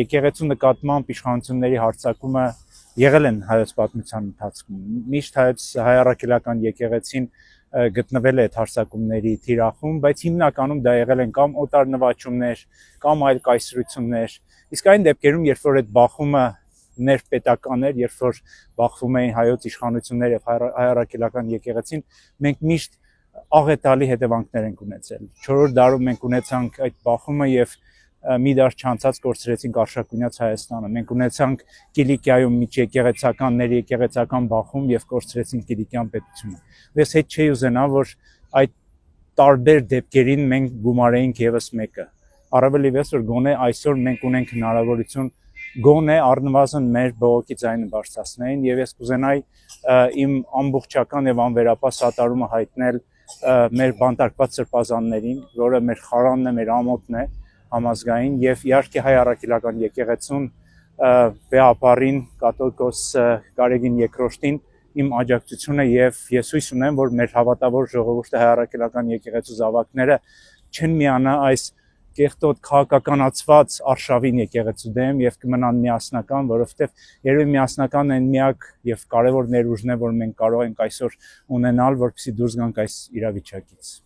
Եկեղեցու նկատմամբ իշխանությունների հարձակումը եղել են հայոց պատմության ընթացքում։ Միշտ հայ առաքելական եկեղեցին գտնվել է այդ հարձակումների թիրախում, բայց հիմնականում դա եղել են կամ օտար նվաճումներ, կամ այլ կայսրություններ։ Իսկ այն դեպքերում, երբ որ այդ բախումը ներպետական էր, երբ որ բախվում էին հայոց իշխանությունները եւ հայ առաքելական եկեղեցին, մենք միշտ աղետալի հետևանքներ ենք ունեցել։ 4-րդ դարում մենք ունեցանք այդ բախումը եւ մի դար չանցած կորցրեցինք Արշակունյաց Հայաստանը։ Մենք ունեցանք Կիլիկիայում միջեկեղեցականների եկեղեցական բախում եւ կորցրեցինք Կիլիկյան պետությունը։ Ես հետ չէի ուզենա, որ այդ տարբեր դեպքերին մենք գումարեինք եւս մեկը։ Առավել եւս որ գոնե այսօր մենք ունենք հնարավորություն գոնե առնվազն մեր բողոքի ձայնը բարձրացնեին եւ ես կուզենայի իմ ամբողջական եւ անվերապահ սատարումը հայտնել մեր բանտարկված սրբազաններին, որը մեր խարանն է, մեր ամոթն է համազգային եւ իհարկե հայ առաքելական եկեղեցուն Վեհապարին կաթողիկոս Գարեգին II-ին իմ աջակցությունը եւ ես հույս ունեմ, որ մեր հավատավոր ժողովուրդը հայ առաքելական եկեղեցու զավակները չեն միանա այս կեղտոտ քաղաքականացված արշավին եկեղեցու դեմ եւ կմնան միասնական, որովհետեւ երևի միասնական են միակ եւ կարեւոր ներուժն է, որ մենք կարող ենք այսօր ունենալ, որպեսզի դուրս գանք այս իրավիճակից։